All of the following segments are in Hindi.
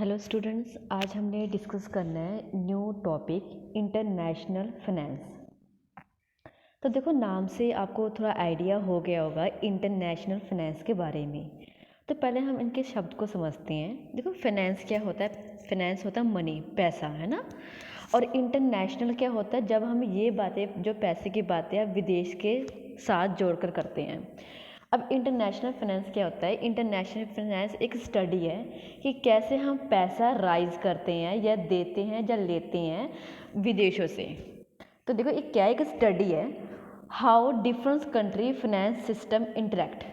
हेलो स्टूडेंट्स, आज हमने डिस्कस करना है न्यू टॉपिक इंटरनेशनल फाइनेंस। तो देखो, नाम से आपको थोड़ा आइडिया हो गया होगा इंटरनेशनल फाइनेंस के बारे में। तो पहले हम इनके शब्द को समझते हैं। देखो, फाइनेंस क्या होता है? फाइनेंस होता है मनी, पैसा, है ना। और इंटरनेशनल क्या होता है? जब हम ये बातें, जो पैसे की बातें आप विदेश के साथ जोड़कर करते हैं। अब इंटरनेशनल फाइनेंस क्या होता है? इंटरनेशनल फाइनेंस एक स्टडी है कि कैसे हम पैसा राइज करते हैं या देते हैं या लेते हैं विदेशों से। तो देखो, एक क्या, एक स्टडी है how different country finance system interact,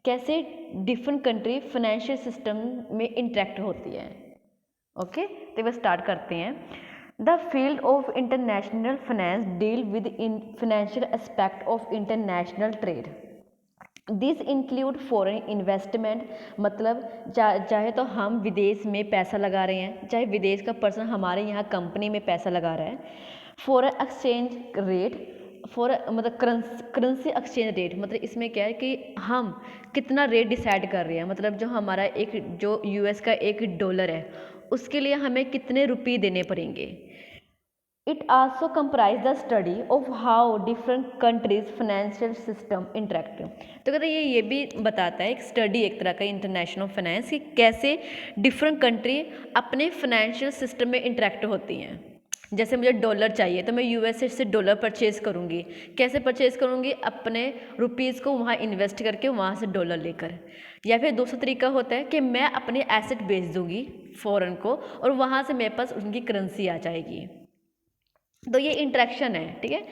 कैसे डिफरेंट कंट्री फाइनेंशियल सिस्टम में इंटरेक्ट होती है। ओके, तो बस स्टार्ट करते हैं। The field of international finance deal with in financial aspect of international trade. This include foreign investment, मतलब चाहे तो हम विदेश में पैसा लगा रहे हैं, चाहे विदेश का पर्सन हमारे यहाँ कंपनी में पैसा लगा रहा है। फॉरेन एक्सचेंज रेट, मतलब करेंसी एक्सचेंज रेट, मतलब इसमें क्या है कि हम कितना रेट डिसाइड कर रहे हैं, मतलब जो हमारा जो यूएस का $1 है उसके लिए हमें कितने रुपये देने पड़ेंगे। It also comprise the study of how different countries financial system interact। तो कहते हैं ये भी बताता है, एक स्टडी एक तरह का इंटरनेशनल फाइनेंस, कि कैसे डिफरेंट कंट्री अपने फाइनेंशियल सिस्टम में इंटरेक्ट होती हैं। जैसे मुझे डॉलर चाहिए तो मैं यूएसए से डॉलर परचेज़ करूँगी। कैसे परचेज़ करूँगी? अपने रुपीज़ को वहाँ इन्वेस्ट करके वहाँ से डॉलर लेकर। या फिर दूसरा तरीका होता है कि मैं अपने एसेट बेच दूँगी फॉरेन को और वहाँ से मेरे पास उनकी करेंसी आ जाएगी। तो ये इंट्रैक्शन है, ठीक है।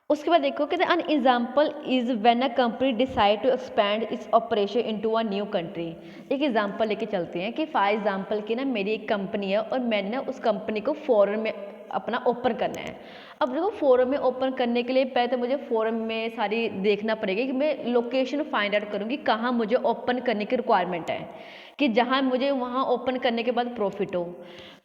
उसके बाद देखो, कहते हैं an example is when a company decide to expand its operation into a new country. एक एग्जाम्पल लेके चलते हैं कि फॉर एग्जाम्पल की ना, मेरी एक कंपनी है और मैंने ना उस कंपनी को फॉरेन में अपना ओपन करना है। अब देखो, फॉरेन में ओपन करने के लिए पहले तो मुझे फॉरेन में सारी देखना पड़ेगी कि मैं लोकेशन फाइंड आउट करूँगी कहाँ मुझे ओपन करने की रिक्वायरमेंट है, कि जहाँ मुझे वहाँ ओपन करने के बाद प्रॉफिट हो।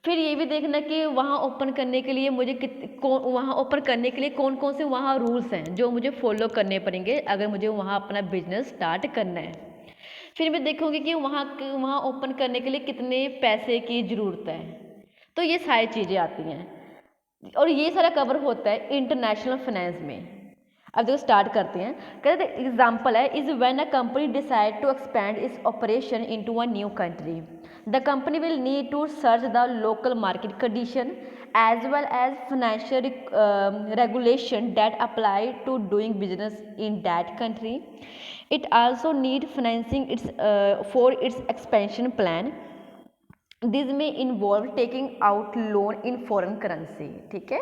फिर ये भी देखना कि वहाँ ओपन करने के लिए मुझे वहाँ ओपन करने के लिए कौन कौन से वहाँ रूल्स हैं जो मुझे फॉलो करने पड़ेंगे अगर मुझे वहाँ अपना बिजनेस स्टार्ट करना है। फिर मैं देखूँगी कि वहाँ ओपन करने के लिए कितने पैसे की ज़रूरत है। तो ये सारी चीज़ें आती हैं और ये सारा कवर होता है इंटरनेशनल फाइनेंस में। अब देखो, स्टार्ट करते हैं। कहते हैं एग्जाम्पल है is when a company decide to expand its operation into a new country, the company will need to search the local market condition as well as financial regulation that apply to doing business in that country. It also need financing for its expansion plan. This में involve taking out loan in foreign currency, ठीक है।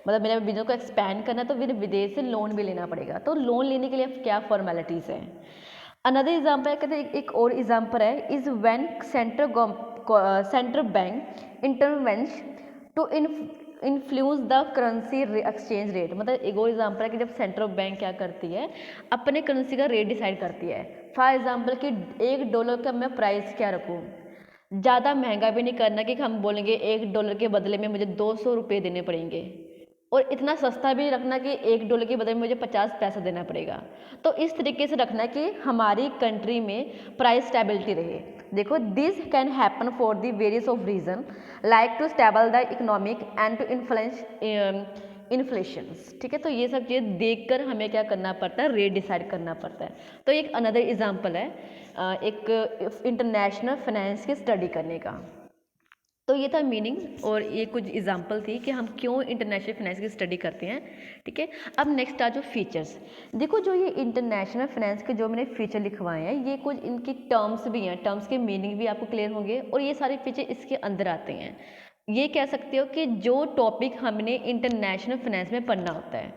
मतलब मेरे बिजनेस को एक्सपैंड करना तो फिर विदेश से लोन भी लेना पड़ेगा। तो लोन लेने के लिए क्या फॉर्मेलिटीज़ हैं। अनदर एग्जाम्पल कहते हैं, एक और एग्जाम्पल है is when central bank intervenes to influence the currency exchange rate. मतलब एक और एग्जाम्पल है कि जब सेंट्रल बैंक क्या करती है, अपने करेंसी का रेट डिसाइड करती है। फॉर एग्जाम्पल कि $1 का मैं प्राइस क्या रखूँ, ज़्यादा महंगा भी नहीं करना कि हम बोलेंगे $1 के बदले में मुझे 200 रुपये देने पड़ेंगे, और इतना सस्ता भी नहीं रखना कि $1 के बदले में मुझे 50 पैसा देना पड़ेगा। तो इस तरीके से रखना कि हमारी कंट्री में प्राइस स्टेबिलिटी रहे। देखो, this can happen for the various of reason like to stable the economic and to influence inflations, ठीक है। तो ये सब चीज़ देखकर हमें क्या करना पड़ता है, रेट डिसाइड करना पड़ता है। तो एक अनदर एग्जाम्पल है एक इंटरनेशनल फाइनेंस की स्टडी करने का। तो ये था मीनिंग और ये कुछ एग्जांपल थी कि हम क्यों इंटरनेशनल फाइनेंस की स्टडी करते हैं, ठीक है। अब नेक्स्ट आ जो फीचर्स। देखो, जो ये इंटरनेशनल फाइनेंस के जो मैंने फीचर लिखवाए हैं, ये कुछ इनकी टर्म्स भी हैं, टर्म्स के मीनिंग भी आपको क्लियर होंगे और ये सारे फीचर इसके अंदर आते हैं। ये कह सकते हो कि जो टॉपिक हमने इंटरनेशनल फाइनेंस में पढ़ना होता है।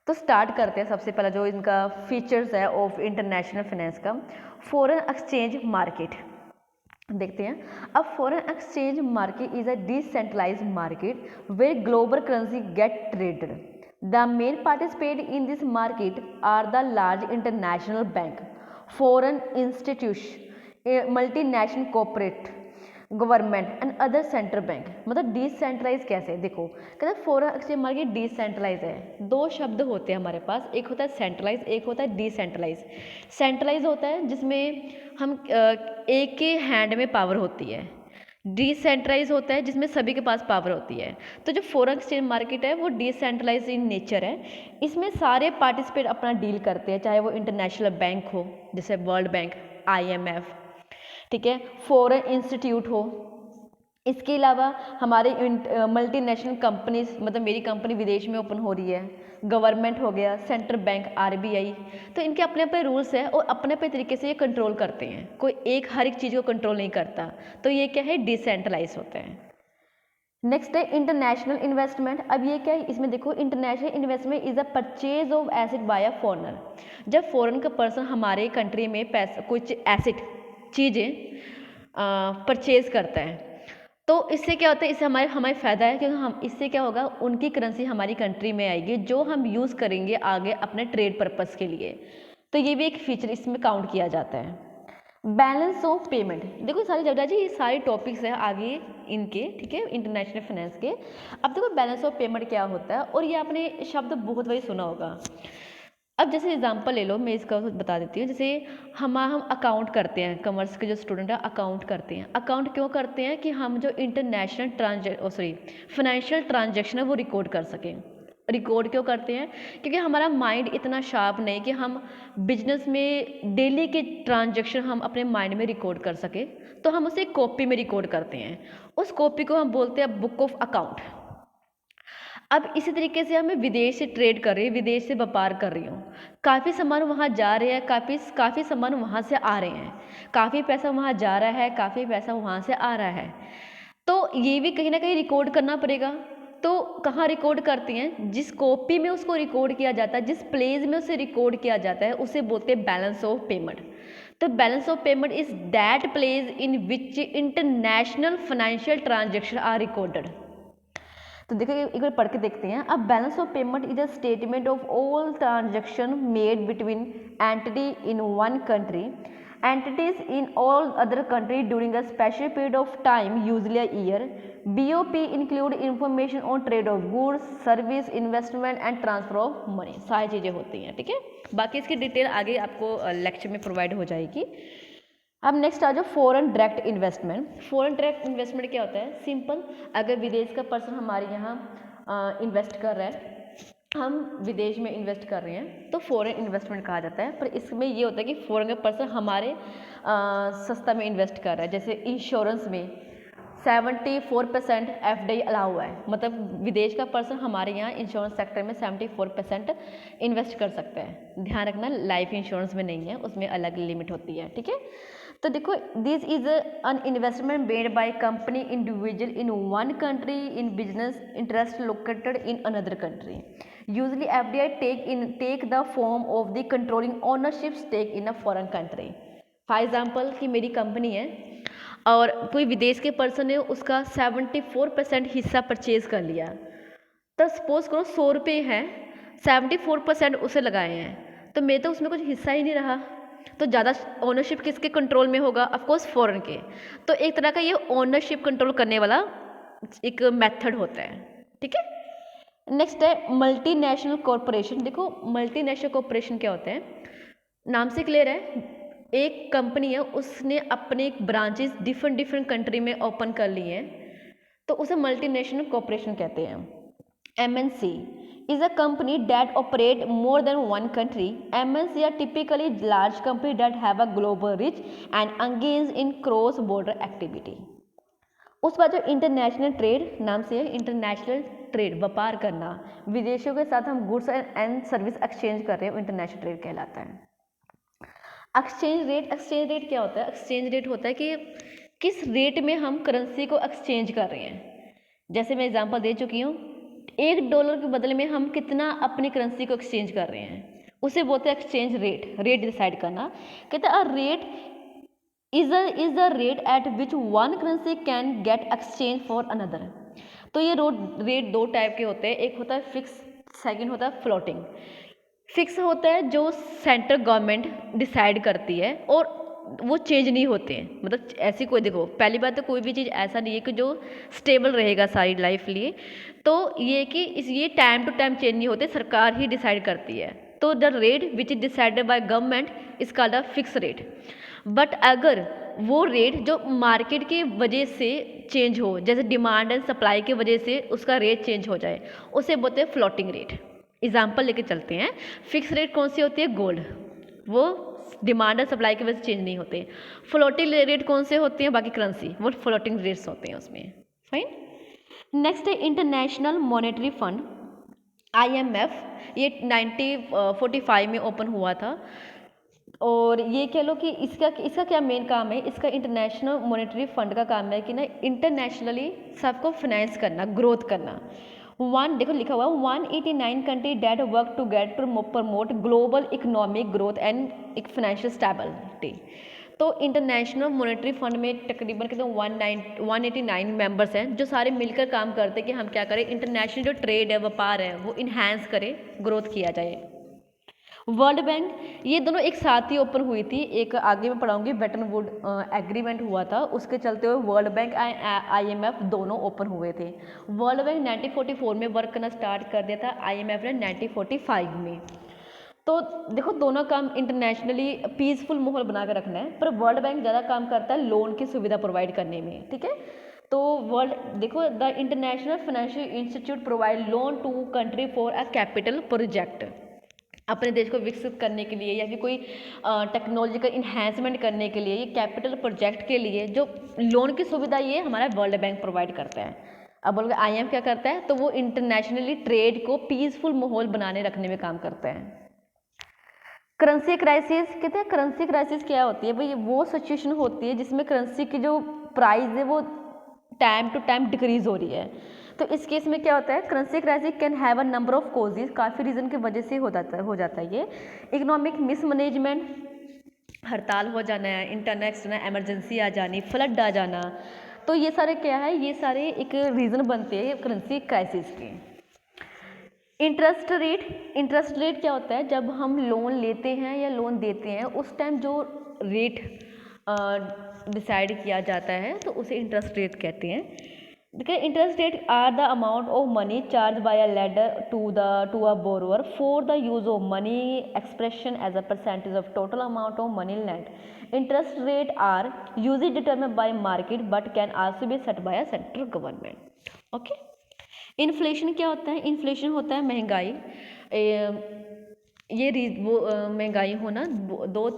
तो स्टार्ट करते हैं। सबसे पहला जो इनका फीचर्स है ऑफ इंटरनेशनल फाइनेंस का, फॉरेन एक्सचेंज मार्केट देखते हैं। अब foreign exchange market is a decentralized market where global currency get traded. The main participate in this market are the large international bank, foreign institution, multinational corporate, government and other central bank. मतलब डिसेंट्रलाइज कैसे, देखो कहते हैं फॉरेन एक्सचेंज मार्केट डिसेंट्रलाइज है। दो शब्द होते हैं हमारे पास, एक होता है सेंट्रलाइज, एक होता है डिसेंट्रलाइज। सेंट्रलाइज होता है जिसमें हम एक के हैंड में पावर होती है, डिसेंट्रलाइज होता है जिसमें सभी के पास पावर होती है। तो जो फॉरेन एक्सचेंज मार्केट है वो डिसेंट्रलाइज इन नेचर है। इसमें सारे पार्टिसिपेट अपना डील करते हैं, चाहे वो इंटरनेशनल बैंक हो जैसे वर्ल्ड बैंक, IMF, ठीक है, फॉरेन इंस्टीट्यूट हो। इसके अलावा हमारे मल्टीनेशनल कंपनीज, मतलब मेरी कंपनी विदेश में ओपन हो रही है, गवर्नमेंट हो गया, सेंट्रल बैंक, RBI, तो इनके अपने अपने रूल्स हैं और अपने अपने तरीके से ये कंट्रोल करते हैं। कोई एक हर एक चीज़ को कंट्रोल नहीं करता। तो ये क्या है, डिसेंट्रलाइज होते हैं। नेक्स्ट है इंटरनेशनल इन्वेस्टमेंट। अब ये क्या है, इसमें देखो international investment is a purchase of asset by a foreigner. जब फॉरेन का पर्सन हमारे कंट्री में पैसा कुछ एसेट चीज़ें परचेज करता है, तो इससे क्या होता है, इससे हमारे हमारे फ़ायदा है, क्योंकि हम इससे क्या होगा, उनकी करेंसी हमारी कंट्री में आएगी जो हम यूज़ करेंगे आगे अपने ट्रेड पर्पस के लिए। तो ये भी एक फीचर इसमें काउंट किया जाता है। बैलेंस ऑफ पेमेंट, देखो सारी जगह जी ये सारे टॉपिक्स हैं आगे इनके, ठीक है, इंटरनेशनल फाइनेंस के। अब देखो बैलेंस ऑफ पेमेंट क्या होता है, और ये आपने शब्द बहुत बार सुना होगा। अब जैसे एग्जांपल ले लो, मैं इसका बता देती हूँ। जैसे हम अकाउंट करते हैं, कॉमर्स के जो स्टूडेंट है अकाउंट करते हैं। अकाउंट क्यों करते हैं कि हम जो इंटरनेशनल फाइनेंशियल ट्रांजैक्शन है वो रिकॉर्ड कर सकें। रिकॉर्ड क्यों करते हैं, क्योंकि हमारा माइंड इतना शार्प नहीं कि हम बिजनेस में डेली के ट्रांजैक्शन हम अपने माइंड में रिकॉर्ड कर सके, तो हम उसे कॉपी में रिकॉर्ड करते हैं। उस कॉपी को हम बोलते हैं बुक ऑफ अकाउंट। अब इसी तरीके से हम विदेश से ट्रेड कर रही हूँ, विदेश से व्यापार कर रही हूँ, काफ़ी सामान वहाँ जा रहे हैं, काफ़ी सामान वहाँ से आ रहे हैं, काफ़ी पैसा वहाँ जा रहा है, काफ़ी पैसा वहाँ से आ रहा है, तो ये भी कहीं ना कहीं रिकॉर्ड करना पड़ेगा। तो कहाँ रिकॉर्ड करती हैं, जिस कॉपी में उसको रिकॉर्ड किया जाता है, जिस प्लेस में उसे रिकॉर्ड किया जाता है, उसे बोलते हैं बैलेंस ऑफ पेमेंट। तो balance of payment is that place in which international financial transaction are recorded. तो देखो एक बार पढ़ के देखते हैं। अब balance of payment is a statement of all transaction made between entity in one country, entities in all other country during a special period of time, usually a year. BOP include information on trade of goods, service, investment and transfer of money। सारी चीज़ें होती हैं, ठीक है। बाकी इसकी डिटेल आगे आपको लेक्चर में प्रोवाइड हो जाएगी। अब नेक्स्ट आ जाओ foreign direct investment. Foreign direct investment क्या होता है, सिंपल, अगर विदेश का पर्सन हमारे यहाँ इन्वेस्ट कर रहा है, हम विदेश में इन्वेस्ट कर रहे हैं, तो फॉरेन इन्वेस्टमेंट कहा जाता है। पर इसमें ये होता है कि फॉरेन का पर्सन हमारे सस्ता में इन्वेस्ट कर रहा है। जैसे इंश्योरेंस में 74% FDI अलाउ है, मतलब विदेश का पर्सन हमारे यहाँ इंश्योरेंस सेक्टर में 74% इन्वेस्ट कर सकता है। ध्यान रखना लाइफ इंश्योरेंस में नहीं है, उसमें अलग लिमिट होती है, ठीक है। तो देखो this is an investment made by company individual in one country in business interest located in another country. Usually FDI take the form of the controlling ownership stake in a foreign country. For example कि मेरी कंपनी है और कोई विदेश के पर्सन ने उसका 74% हिस्सा परचेज कर लिया, तो सपोज करो 100 रुपये हैं, 74% उसे लगाए हैं, तो मैं तो उसमें कुछ हिस्सा ही नहीं रहा, तो ज़्यादा ओनरशिप किसके कंट्रोल में होगा, ऑफकोर्स फॉरेन के। तो एक तरह का ये ओनरशिप कंट्रोल करने वाला एक मेथड होता है, ठीक है। नेक्स्ट है मल्टीनेशनल कॉरपोरेशन। देखो मल्टीनेशनल कॉरपोरेशन क्या होता है, नाम से क्लियर है, एक कंपनी है उसने अपने ब्रांचेस डिफरेंट कंट्री में ओपन कर लिए हैं, तो उसे मल्टीनेशनल कॉरपोरेशन कहते हैं। MNC is a company that operate more than one country. MNC are typically large company that have a global reach and engage in cross border activity। उसके बाद जो इंटरनेशनल ट्रेड नाम से है, इंटरनेशनल ट्रेड व्यापार करना, विदेशों के साथ हम गुड्स एंड सर्विस एक्सचेंज कर रहे हैं, इंटरनेशनल ट्रेड कहलाता है। एक्सचेंज रेट क्या होता है, एक्सचेंज रेट होता है कि किस रेट में हम करेंसी को एक्सचेंज कर रहे हैं। जैसे मैं एग्जांपल दे चुकी हूँ, $1 के बदले में हम कितना अपनी करेंसी को एक्सचेंज कर रहे हैं, उसे बोलते हैं एक्सचेंज रेट डिसाइड करना। कहते हैं rate is the rate at which one currency can get exchange for another. तो ये रेट दो टाइप के होते हैं, एक होता है फिक्स, सेकंड होता है फ्लोटिंग। फिक्स होता है जो सेंट्रल गवर्नमेंट डिसाइड करती है और वो चेंज नहीं होते हैं, मतलब ऐसी कोई, देखो पहली बात तो कोई भी चीज़ ऐसा नहीं है कि जो स्टेबल रहेगा सारी लाइफ लिए, तो ये कि ये टाइम टू टाइम चेंज नहीं होते, सरकार ही डिसाइड करती है। तो the rate which is decided by government is called a fix rate. But अगर वो रेट जो मार्केट की वजह से चेंज हो, जैसे डिमांड एंड सप्लाई की वजह से उसका रेट चेंज हो जाए, उसे बोलते हैं फ्लोटिंग रेट। एग्जाम्पल लेके चलते हैं। फिक्स रेट कौन सी होती है? गोल्ड, वो डिमांड और सप्लाई की वजह से चेंज नहीं होते। फ्लोटिंग रेट कौन से होते हैं? बाकी करेंसी, वो फ्लोटिंग रेट्स होते हैं उसमें। फाइन। नेक्स्ट है इंटरनेशनल मॉनेटरी फंड, IMF। ये 1945 में ओपन हुआ था। और ये कह लो कि इसका इसका क्या मेन काम है? इसका इंटरनेशनल मॉनेटरी फंड का काम है कि ना इंटरनेशनली सबको फाइनेंस करना, ग्रोथ करना। वन देखो लिखा हुआ 189 country that work together to promote global economic growth and एक फाइनेंशियल स्टेबिलिटी। तो इंटरनेशनल मॉनेटरी फंड में तकरीबन कितने 189 मेंबर्स हैं जो सारे मिलकर काम करते हैं कि हम क्या करें, इंटरनेशनल जो ट्रेड है, व्यापार है, वो इन्हांस करें, ग्रोथ किया जाए। वर्ल्ड बैंक, ये दोनों एक साथ ही ओपन हुई थी। एक आगे मैं पढ़ाऊंगी, बेटन वुड एग्रीमेंट हुआ था, उसके चलते हुए वर्ल्ड बैंक IMF दोनों ओपन हुए थे। वर्ल्ड बैंक 1944 में वर्क करना स्टार्ट कर दिया था, IMF ने 1945 में। तो देखो दोनों काम इंटरनेशनली पीसफुल माहौल बना कर रखना है, पर वर्ल्ड बैंक ज़्यादा काम करता है लोन की सुविधा प्रोवाइड करने में, ठीक है। तो वर्ल्ड देखो, the international financial institute provide loan to country for a capital project, अपने देश को विकसित करने के लिए या फिर कोई टेक्नोलॉजिकल इन्हेंसमेंट करने के लिए, ये कैपिटल प्रोजेक्ट के लिए जो लोन की सुविधा ये हमारा वर्ल्ड बैंक प्रोवाइड करता है। अब बोलोगे IMF क्या करता है? तो वो इंटरनेशनली ट्रेड को पीसफुल माहौल बनाने रखने में काम करता है। करेंसी क्राइसिस, कहते हैं करेंसी क्राइसिस क्या होती है भाई? वो सिचुएशन होती है जिसमें करेंसी की जो प्राइस है वो टाइम टू टाइम डिक्रीज हो रही है। तो इस केस में क्या होता है? Currency crisis can have a number of causes, काफ़ी रीज़न की वजह से हो जाता है ये। इकोनॉमिक मिसमैनेजमेंट, हड़ताल हो जाना है, इंटरनेट एमरजेंसी आ जानी, फ्लड आ जाना, तो ये सारे क्या है? ये सारे एक रीज़न बनते हैं करेंसी क्राइसिस के। इंटरेस्ट रेट क्या होता है? जब हम लोन लेते हैं या लोन देते हैं उस टाइम जो रेट डिसाइड किया जाता है तो उसे इंटरेस्ट रेट कहते हैं। देखिए, interest rate are the amount of money charge by a lender to a borrower for the use of money expression as a percentage of total amount of money lend. Interest rate are usually determined by market but can also be set by a central government. Okay. Inflation क्या होता है? इन्फ्लेशन होता है महंगाई। महंगाई होना दो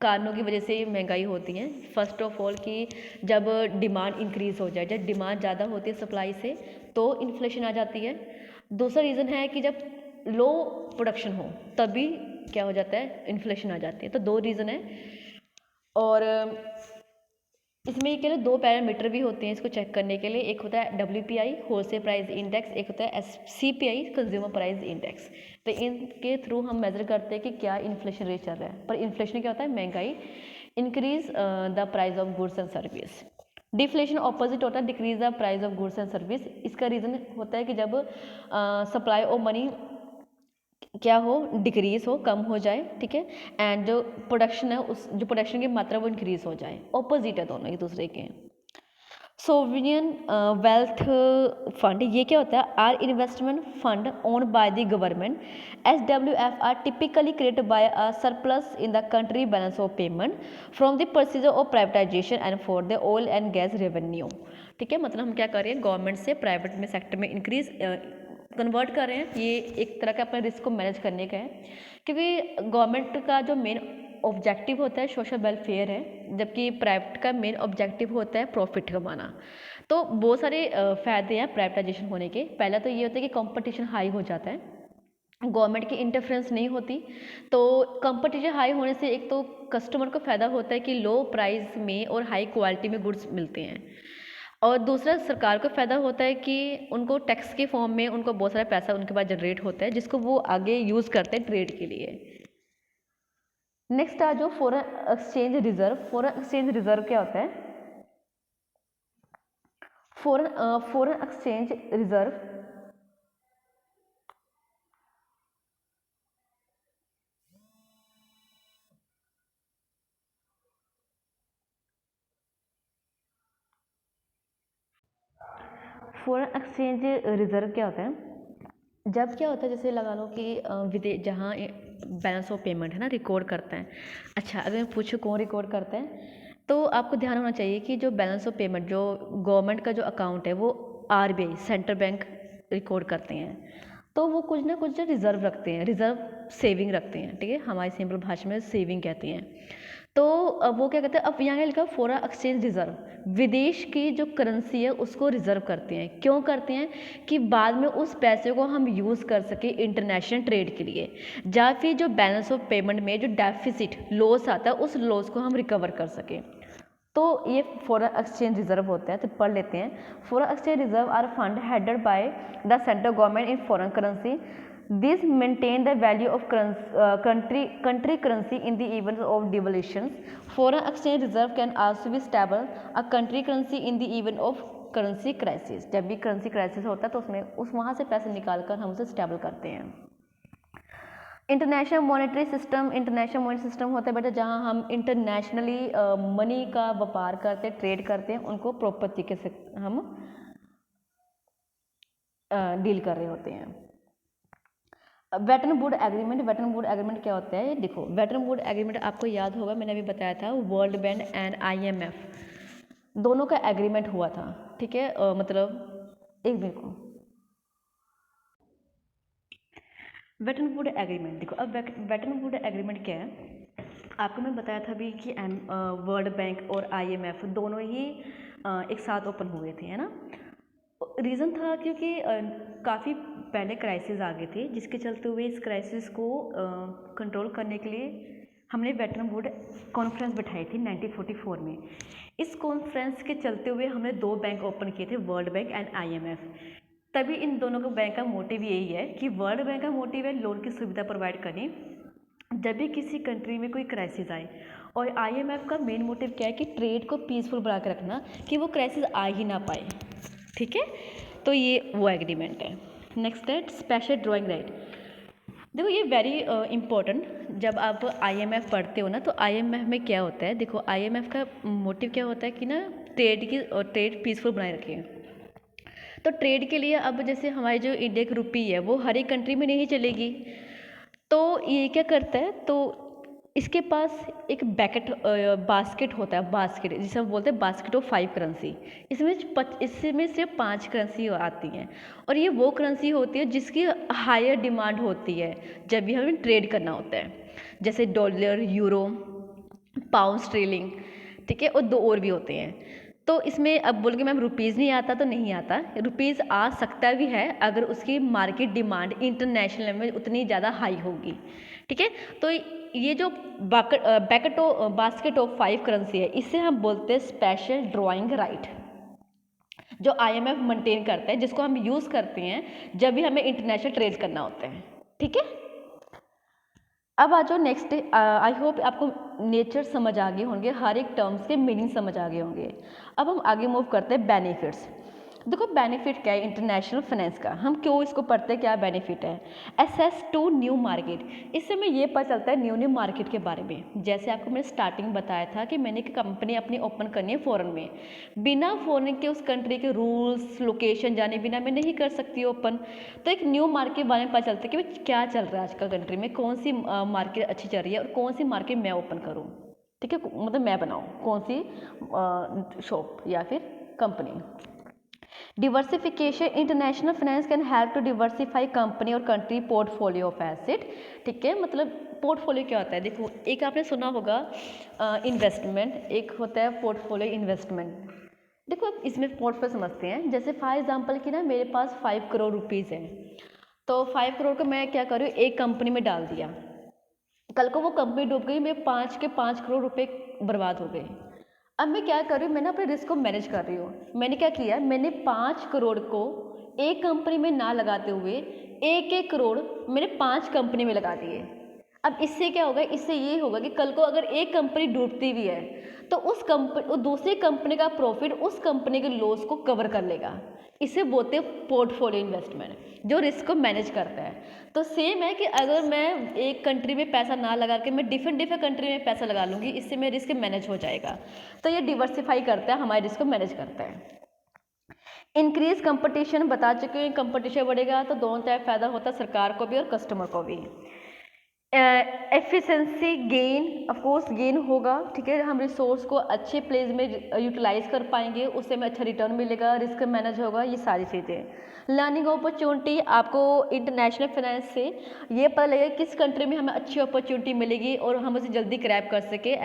कारणों की वजह से महंगाई होती है। फर्स्ट ऑफ ऑल कि जब डिमांड इंक्रीज़ हो जाए, जब डिमांड ज़्यादा होती है सप्लाई से तो इन्फ्लेशन आ जाती है। दूसरा रीज़न है कि जब लो प्रोडक्शन हो तभी क्या हो जाता है? इन्फ्लेशन आ जाती है। तो दो रीज़न है। और इसमें ये कह लो दो पैरामीटर भी होते हैं इसको चेक करने के लिए। एक होता है WPI होलसेल प्राइस इंडेक्स, एक होता है CPI कंज्यूमर प्राइस इंडेक्स। तो इनके थ्रू हम मेजर करते हैं कि क्या इन्फ्लेशन रेट चल रहा है। पर इन्फ्लेशन क्या होता है? महंगाई। Increase the price of goods and service. Deflation opposite होता है decrease the price of goods and service. इसका रीज़न होता है कि जब सप्लाई ऑफ मनी क्या हो? डिक्रीज हो, कम हो जाए, ठीक है। एंड जो प्रोडक्शन है उस जो प्रोडक्शन की मात्रा वो इंक्रीज हो जाए। ऑपोजिट है दोनों एक दूसरे के। सोवरियन वेल्थ फंड, ये क्या होता है? Are investment fund owned by the government. SWF are typically created by a surplus in the country balance of payment from the procedure of privatization and for the oil and gas revenue. ठीक है, मतलब हम क्या कर रहे हैं? गवर्नमेंट से प्राइवेट में सेक्टर में इंक्रीज कन्वर्ट कर रहे हैं। ये एक तरह का अपने रिस्क को मैनेज करने का है, क्योंकि गवर्नमेंट का जो मेन ऑब्जेक्टिव होता है सोशल वेलफेयर है, जबकि प्राइवेट का मेन ऑब्जेक्टिव होता है प्रॉफिट कमाना। तो बहुत सारे फ़ायदे हैं प्राइवेटाइजेशन होने के। पहला तो ये होता है कि कंपटीशन हाई हो जाता है, गवर्नमेंट की इंटरफेरेंस नहीं होती। तो कंपटीशन हाई होने से एक तो कस्टमर को फ़ायदा होता है कि लो प्राइस में और हाई क्वालिटी में गुड्स मिलते हैं, और दूसरा सरकार को फ़ायदा होता है कि उनको टैक्स के फॉर्म में उनको बहुत सारा पैसा उनके पास जनरेट होता है जिसको वो आगे यूज़ करते हैं ट्रेड के लिए। नेक्स्ट आ जो foreign exchange reserve. Foreign exchange reserve क्या होता है? Foreign exchange reserve foreign exchange reserve क्या होता है? जब क्या होता है, जैसे लगा लो कि विदेश जहाँ बैलेंस ऑफ पेमेंट है ना रिकॉर्ड करता है। अच्छा, अगर मैं पूछूँ कौन रिकॉर्ड करता है? तो आपको ध्यान होना चाहिए कि जो बैलेंस ऑफ पेमेंट जो गवर्नमेंट का जो अकाउंट है वो आरबीआई सेंट्रल बैंक रिकॉर्ड करते हैं, तो वो कुछ ना कुछ रिजर्व रखते हैं, रिजर्व सेविंग रखते हैं, ठीक है, हमारी सिंपल भाषा में सेविंग कहती हैं। तो अब वो क्या कहते हैं, अब यहाँ लिखा फॉरेन एक्सचेंज रिजर्व, विदेश की जो करेंसी है उसको रिजर्व करते हैं। क्यों करते हैं? कि बाद में उस पैसे को हम यूज़ कर सके इंटरनेशनल ट्रेड के लिए, या फिर जो बैलेंस ऑफ पेमेंट में जो डेफिसिट लॉस आता है उस लॉस को हम रिकवर कर सकें। तो ये फॉरेन एक्सचेंज रिजर्व होता है, तो पढ़ लेते हैं। Foreign exchange reserve are fund headed by the central government in foreign currency. This maintain the value of country currency in the event of devaluations. Foreign exchange reserve can also be stable a country currency in the event of currency crisis. जब भी करेंसी क्राइसिस होता है तो उसमें वहाँ से पैसे निकाल कर हम उसे स्टेबल करते हैं। इंटरनेशनल मॉनेटरी सिस्टम होता है बेटा जहाँ हम इंटरनेशनली मनी का व्यापार करते हैं, ट्रेड करते हैं, उनको प्रॉपर तरीके से हम डील कर रहे होते हैं। वेटन वुड एग्रीमेंट क्या होता है? देखो, वेटन वुड एग्रीमेंट आपको याद होगा, मैंने अभी बताया था वर्ल्ड बैंक एंड IMF दोनों का एग्रीमेंट हुआ था, ठीक है। मतलब एक मिनट को, वेटन वुड एग्रीमेंट देखो, अब वेटन वुड एग्रीमेंट क्या है? आपको मैं बताया था भी कि वर्ल्ड बैंक और IMF दोनों ही एक साथ ओपन हुए थे, है ना। रीज़न था क्योंकि काफ़ी पहले क्राइसिस आ गए थे, जिसके चलते हुए इस क्राइसिस को कंट्रोल करने के लिए हमने वेटन वुड कॉन्फ्रेंस बिठाई थी 1944 में। इस कॉन्फ्रेंस के चलते हुए हमने 2 बैंक ओपन किए थे, वर्ल्ड बैंक एंड IMF। तभी इन दोनों का बैंक का मोटिव यही है कि वर्ल्ड बैंक का मोटिव है लोन की सुविधा प्रोवाइड करनी जब भी किसी कंट्री में कोई क्राइसिस आए, और IMF का मेन मोटिव क्या है कि ट्रेड को पीसफुल बना के रखना, कि वो क्राइसिस आ ही ना पाए, ठीक है। तो ये वो एग्रीमेंट है। नेक्स्ट है स्पेशल ड्राइंग राइट। देखो ये वेरी इंपॉर्टेंट, जब आप IMF पढ़ते हो ना तो IMF में क्या होता है, देखो IMF का मोटिव क्या होता है कि ना ट्रेड पीसफुल बनाए रखें। तो ट्रेड के लिए अब जैसे हमारी जो इंडिया की रुपी है वो हर एक कंट्री में नहीं चलेगी, तो ये क्या करता है, तो इसके पास एक बास्केट होता है, बास्केट जिसे हम बोलते हैं बास्केट ऑफ 5 करेंसी। इसमें सिर्फ 5 करेंसी आती हैं, और ये वो करेंसी होती है जिसकी हायर डिमांड होती है जब भी हमें ट्रेड करना होता है, जैसे डॉलर, यूरो, पाउंड स्टर्लिंग, ठीक है, और 2 और भी होते हैं। तो इसमें अब बोल के मैम रुपीज़ नहीं आता, तो नहीं आता, रुपीज़ आ सकता भी है अगर उसकी मार्केट डिमांड इंटरनेशनल में उतनी ज़्यादा हाई होगी, ठीक है। तो ये जो बास्केट ऑफ 5 करेंसी है, इसे हम बोलते हैं स्पेशल ड्राइंग राइट, जो IMF मेंटेन करता है, जिसको हम यूज़ करते हैं जब भी हमें इंटरनेशनल ट्रेड करना होता है, ठीक है। अब आ जाओ नेक्स्ट। आई होप आपको नेचर समझ आ गए होंगे, हर एक टर्म्स के मीनिंग समझ आ गए होंगे। अब हम आगे मूव करते हैं बेनिफिट्स। देखो बेनिफिट क्या है इंटरनेशनल फाइनेंस का, हम क्यों इसको पढ़ते हैं, क्या बेनिफिट है? एक्सेस टू न्यू मार्केट, इससे हमें ये पता चलता है न्यू मार्केट के बारे में। जैसे आपको मैंने स्टार्टिंग बताया था कि मैंने एक कंपनी अपनी ओपन करनी है फॉरेन में, बिना फॉरेन के उस कंट्री के रूल्स लोकेशन जाने बिना मैं नहीं कर सकती ओपन। तो एक न्यू मार्केट के बारे में पता चलता है कि भाई क्या चल रहा है आजकल कंट्री में, कौन सी मार्केट अच्छी चल रही है और कौन सी मार्केट मैं ओपन करूँ, ठीक है, मतलब मैं बनाऊँ कौन सी शॉप या फिर company. Diversification, international finance can help to diversify company और कंट्री पोर्टफोलियो ऑफ एसेट, ठीक है। मतलब पोर्टफोलियो क्या होता है, देखो एक आपने सुना होगा इन्वेस्टमेंट, एक होता है पोर्टफोलियो इन्वेस्टमेंट। देखो इसमें पोर्टफोलियो समझते हैं, जैसे फॉर एग्जांपल कि ना मेरे पास 5 करोड़ रुपीज़ हैं, तो 5 करोड़ को मैं क्या करूँ, एक कंपनी में डाल दिया, कल को वो कंपनी डूब गई, मेरे 5 करोड़ रुपए बर्बाद हो गए। अब मैं क्या कर रही हूँ, मैंने अपने रिस्क को मैनेज कर रही हूँ। मैंने क्या किया, मैंने 5 करोड़ को एक कंपनी में ना लगाते हुए 1-1 करोड़ मैंने 5 कंपनी में लगा दिए। अब इससे क्या होगा, इससे ये होगा कि कल को अगर एक कंपनी डूबती भी है तो उस दूसरी कंपनी का प्रॉफिट उस कंपनी के लॉस को कवर कर लेगा। इसे बोलते हैं पोर्टफोलियो इन्वेस्टमेंट, जो रिस्क को मैनेज करता है। तो सेम है कि अगर मैं एक कंट्री में पैसा ना लगा के मैं डिफरेंट कंट्री में पैसा लगा लूँगी, इससे मेरा रिस्क मैनेज हो जाएगा। तो ये डिवर्सिफाई करता है, हमारे रिस्क को मैनेज करता है। इंक्रीज कंपटीशन, बता चुके हैं, कंपटीशन बढ़ेगा तो दोनों तरफ फायदा होता है, सरकार को भी और कस्टमर को भी। Efficiency gain, of course gain होगा, ठीक है, हम रिसोर्स को अच्छे प्लेस में यूटिलाइज कर पाएंगे, उससे हमें अच्छा रिटर्न मिलेगा, रिस्क मैनेज होगा, ये सारी चीज़ें। लर्निंग अपॉर्चुनिटी, आपको इंटरनेशनल फाइनेंस से ये पता लगेगा किस कंट्री में हमें अच्छी अपॉर्चुनिटी मिलेगी और हम उसे जल्दी क्रैप कर सके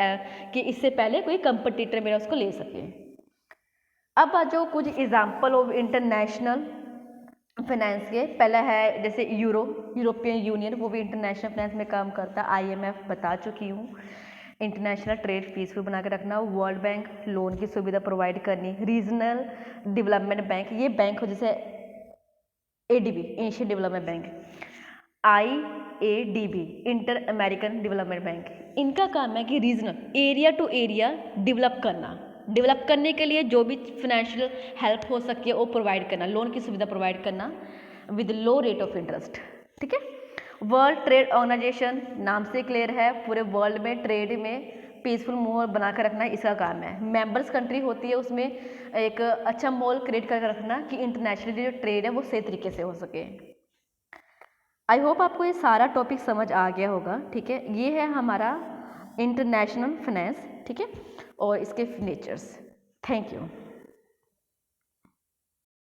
कि इससे पहले कोई कंपटीटर मेरा उसको ले सके। अब आ जाओ कुछ एग्जाम्पल ऑफ इंटरनेशनल फाइनेंस के। पहला है जैसे यूरोपियन यूनियन, वो भी इंटरनेशनल फाइनेंस में काम करता है। आईएमएफ बता चुकी हूँ, इंटरनेशनल ट्रेड पीसफुल बना के रखना। वर्ल्ड बैंक, लोन की सुविधा प्रोवाइड करनी। रीजनल डेवलपमेंट बैंक, ये बैंक हो जैसे ADB, Asian development bank. IADB, inter American development bank, इनका काम है कि regional, area to area develop करना, डेवलप करने के लिए जो भी फाइनेंशियल हेल्प हो सके वो प्रोवाइड करना, लोन की सुविधा प्रोवाइड करना with low rate of interest, ठीक है। वर्ल्ड ट्रेड ऑर्गेनाइजेशन, नाम से क्लियर है, पूरे वर्ल्ड में ट्रेड में पीसफुल माहौल बना कर रखना इसका काम है। मेंबर्स कंट्री होती है, उसमें एक अच्छा माहौल क्रिएट करके रखना कि इंटरनेशनली जो ट्रेड है वो सही तरीके से हो सके। आई होप आपको ये सारा टॉपिक समझ आ गया होगा, ठीक है। ये है हमारा इंटरनेशनल फाइनेंस, ठीक है, और इसके नेचर्स। Thank you.